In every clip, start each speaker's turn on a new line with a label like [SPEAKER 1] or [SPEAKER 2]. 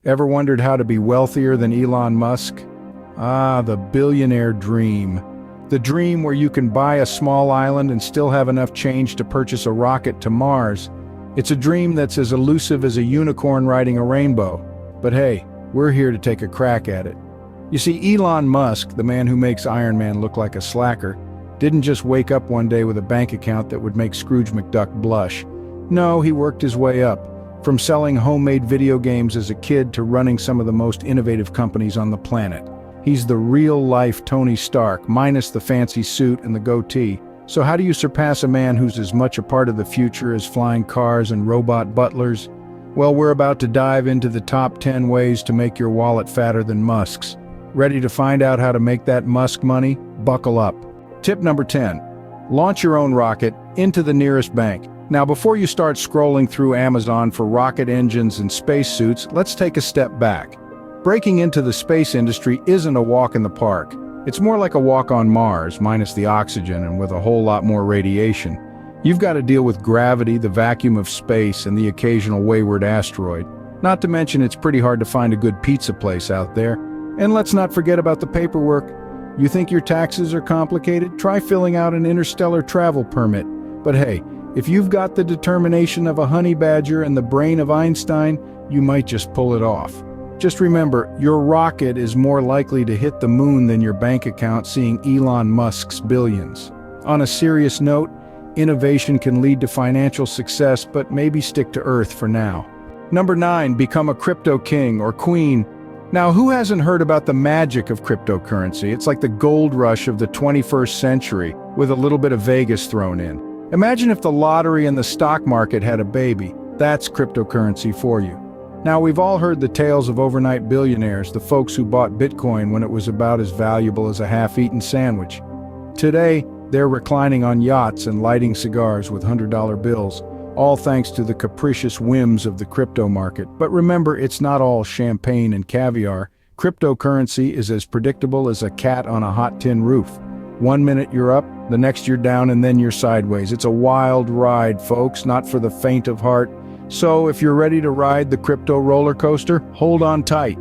[SPEAKER 1] Ever wondered how to be wealthier than Elon Musk? Ah, the billionaire dream. The dream where you can buy a small island and still have enough change to purchase a rocket to Mars. It's a dream that's as elusive as a unicorn riding a rainbow. But hey, we're here to take a crack at it. You see, Elon Musk, the man who makes Iron Man look like a slacker, didn't just wake up one day with a bank account that would make Scrooge McDuck blush. No, he worked his way up, from selling homemade video games as a kid to running some of the most innovative companies on the planet. He's the real-life Tony Stark, minus the fancy suit and the goatee. So how do you surpass a man who's as much a part of the future as flying cars and robot butlers? Well, we're about to dive into the top 10 ways to make your wallet fatter than Musk's. Ready to find out how to make that Musk money? Buckle up. Tip number 10. Launch your own rocket into the nearest bank. Now, before you start scrolling through Amazon for rocket engines and spacesuits, let's take a step back. Breaking into the space industry isn't a walk in the park. It's more like a walk on Mars, minus the oxygen and with a whole lot more radiation. You've got to deal with gravity, the vacuum of space, and the occasional wayward asteroid. Not to mention it's pretty hard to find a good pizza place out there. And let's not forget about the paperwork. You think your taxes are complicated? Try filling out an interstellar travel permit. But hey, if you've got the determination of a honey badger and the brain of Einstein, you might just pull it off. Just remember, your rocket is more likely to hit the moon than your bank account seeing Elon Musk's billions. On a serious note, innovation can lead to financial success, but maybe stick to Earth for now. Number 9, become a crypto king or queen. Now, who hasn't heard about the magic of cryptocurrency? It's like the gold rush of the 21st century, with a little bit of Vegas thrown in. Imagine if the lottery and the stock market had a baby. That's cryptocurrency for you. Now, we've all heard the tales of overnight billionaires, the folks who bought Bitcoin when it was about as valuable as a half-eaten sandwich. Today, they're reclining on yachts and lighting cigars with $100 bills, all thanks to the capricious whims of the crypto market. But remember, it's not all champagne and caviar. Cryptocurrency is as predictable as a cat on a hot tin roof. One minute you're up, the next you're down, and then you're sideways. It's a wild ride, folks, not for the faint of heart. So if you're ready to ride the crypto roller coaster, hold on tight.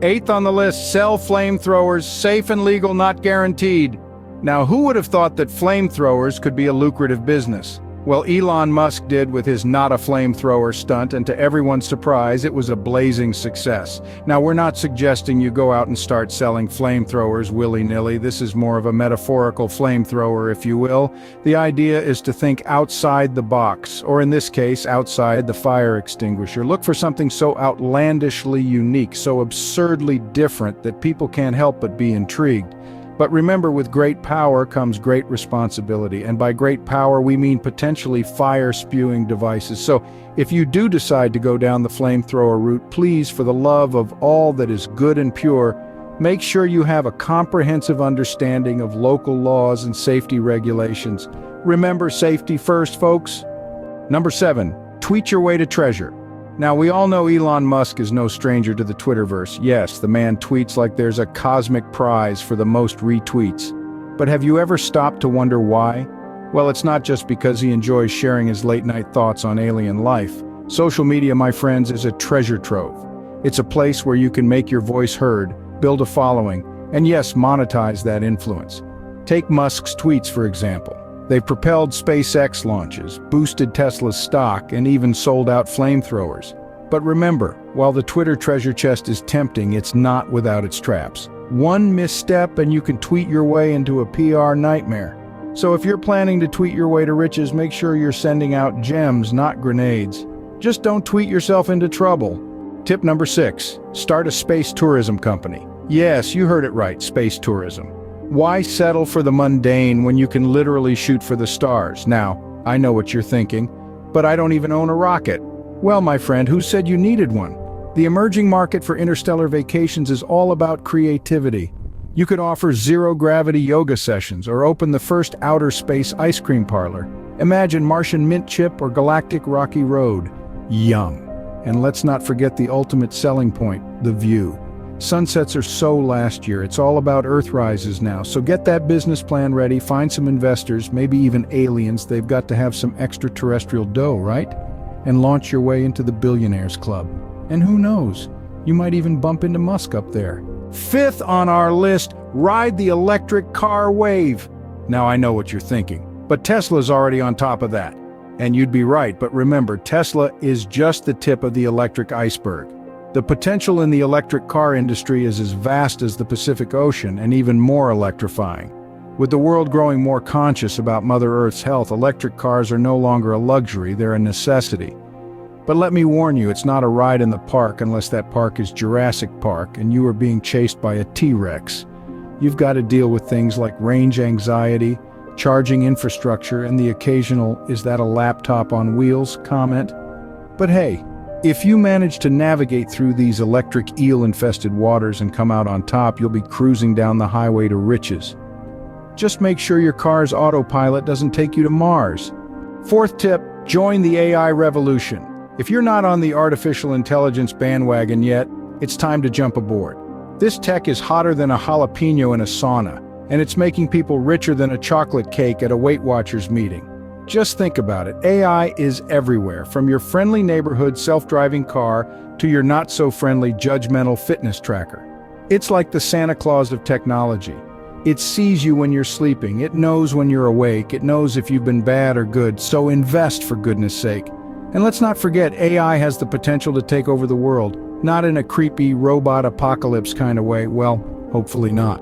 [SPEAKER 1] 8th on the list, sell flamethrowers, safe and legal, not guaranteed. Now, who would have thought that flamethrowers could be a lucrative business? Well, Elon Musk did with his not a flamethrower stunt, and to everyone's surprise, it was a blazing success. Now, we're not suggesting you go out and start selling flamethrowers willy-nilly. This is more of a metaphorical flamethrower, if you will. The idea is to think outside the box, or in this case, outside the fire extinguisher. Look for something so outlandishly unique, so absurdly different that people can't help but be intrigued. But remember, with great power comes great responsibility, and by great power we mean potentially fire-spewing devices. So if you do decide to go down the flamethrower route, please, for the love of all that is good and pure, make sure you have a comprehensive understanding of local laws and safety regulations. Remember, safety first, folks. Number 7, tweet your way to treasure. Now, we all know Elon Musk is no stranger to the Twitterverse. Yes, the man tweets like there's a cosmic prize for the most retweets. But have you ever stopped to wonder why? Well, it's not just because he enjoys sharing his late-night thoughts on alien life. Social media, my friends, is a treasure trove. It's a place where you can make your voice heard, build a following, and yes, monetize that influence. Take Musk's tweets, for example. They've propelled SpaceX launches, boosted Tesla's stock, and even sold out flamethrowers. But remember, while the Twitter treasure chest is tempting, it's not without its traps. One misstep and you can tweet your way into a PR nightmare. So if you're planning to tweet your way to riches, make sure you're sending out gems, not grenades. Just don't tweet yourself into trouble. Tip number 6, start a space tourism company. Yes, you heard it right, space tourism. Why settle for the mundane when you can literally shoot for the stars? Now, I know what you're thinking, but I don't even own a rocket. Well, my friend, who said you needed one? The emerging market for interstellar vacations is all about creativity. You could offer zero-gravity yoga sessions or open the first outer space ice cream parlor. Imagine Martian mint chip or galactic rocky road. Yum. And let's not forget the ultimate selling point, the view. Sunsets are so last year, it's all about Earthrises now, so get that business plan ready, find some investors, maybe even aliens. They've got to have some extraterrestrial dough, right? And launch your way into the Billionaires Club. And who knows, You might even bump into Musk up there. Fifth on our list, ride the electric car wave. Now I know what you're thinking, but Tesla's already on top of that. And you'd be right, but remember, Tesla is just the tip of the electric iceberg. The potential in the electric car industry is as vast as the Pacific Ocean and even more electrifying. With the world growing more conscious about Mother Earth's health, electric cars are no longer a luxury, they're a necessity. But let me warn you, it's not a ride in the park unless that park is Jurassic Park and you are being chased by a T-Rex. You've got to deal with things like range anxiety, charging infrastructure, and the occasional "is that a laptop on wheels" comment. But hey, if you manage to navigate through these electric eel-infested waters and come out on top, you'll be cruising down the highway to riches. Just make sure your car's autopilot doesn't take you to Mars. Fourth tip, join the AI revolution. If you're not on the artificial intelligence bandwagon yet, it's time to jump aboard. This tech is hotter than a jalapeno in a sauna, and it's making people richer than a chocolate cake at a Weight Watchers meeting. Just think about it. AI is everywhere, from your friendly neighborhood self-driving car to your not-so-friendly judgmental fitness tracker. It's like the Santa Claus of technology. It sees you when you're sleeping, it knows when you're awake, it knows if you've been bad or good, so invest for goodness sake. And let's not forget, AI has the potential to take over the world, not in a creepy robot apocalypse kind of way, well, hopefully not.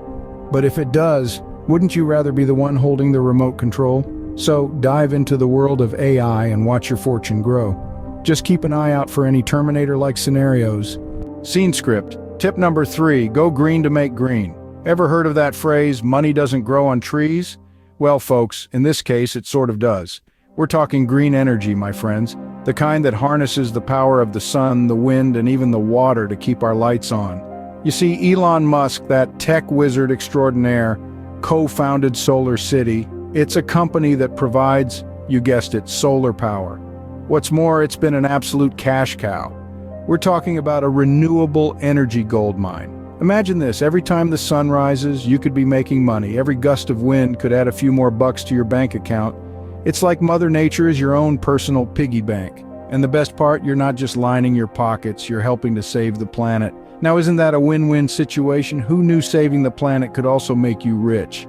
[SPEAKER 1] But if it does, wouldn't you rather be the one holding the remote control? So dive into the world of AI and watch your fortune grow. Just keep an eye out for any Terminator-like scenarios. Scene script. Tip number 3, go green to make green. Ever heard of that phrase, money doesn't grow on trees? Well, folks, in this case, it sort of does. We're talking green energy, my friends. The kind that harnesses the power of the sun, the wind, and even the water to keep our lights on. You see, Elon Musk, that tech wizard extraordinaire, co-founded Solar City. It's a company that provides, you guessed it, solar power. What's more, it's been an absolute cash cow. We're talking about a renewable energy goldmine. Imagine this, every time the sun rises, you could be making money. Every gust of wind could add a few more bucks to your bank account. It's like Mother Nature is your own personal piggy bank. And the best part, you're not just lining your pockets, you're helping to save the planet. Now, isn't that a win-win situation? Who knew saving the planet could also make you rich?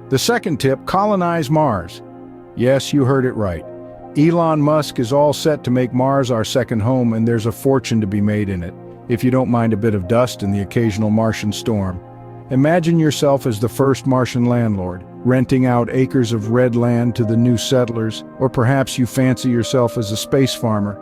[SPEAKER 1] The second tip, colonize Mars. Yes, you heard it right. Elon Musk is all set to make Mars our second home, and there's a fortune to be made in it, if you don't mind a bit of dust and the occasional Martian storm. Imagine yourself as the first Martian landlord, renting out acres of red land to the new settlers, or perhaps you fancy yourself as a space farmer.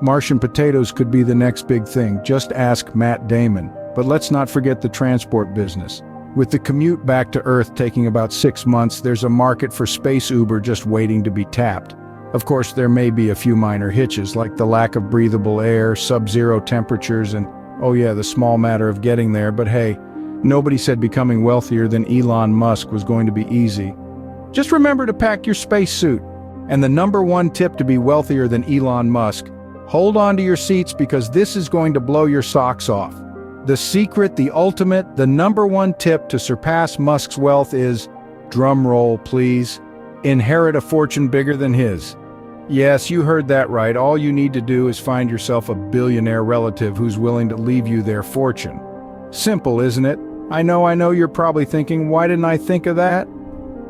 [SPEAKER 1] Martian potatoes could be the next big thing, just ask Matt Damon. But let's not forget the transport business. With the commute back to Earth taking about 6 months, there's a market for space Uber just waiting to be tapped. Of course, there may be a few minor hitches, like the lack of breathable air, sub-zero temperatures, and, oh yeah, the small matter of getting there, but hey, nobody said becoming wealthier than Elon Musk was going to be easy. Just remember to pack your spacesuit. And the number one tip to be wealthier than Elon Musk, hold on to your seats because this is going to blow your socks off. The secret, the ultimate, the number one tip to surpass Musk's wealth is, drum roll please, inherit a fortune bigger than his. Yes, you heard that right. All you need to do is find yourself a billionaire relative who's willing to leave you their fortune. Simple, isn't it? I know you're probably thinking, why didn't I think of that?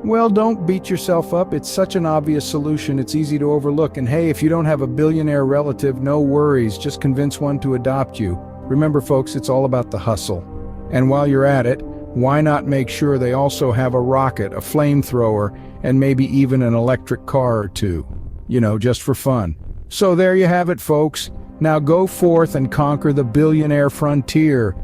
[SPEAKER 1] Well, don't beat yourself up. It's such an obvious solution, it's easy to overlook. And hey, if you don't have a billionaire relative, no worries, just convince one to adopt you. Remember folks, it's all about the hustle. And while you're at it, why not make sure they also have a rocket, a flamethrower, and maybe even an electric car or two? You know, just for fun. So there you have it, folks. Now go forth and conquer the billionaire frontier.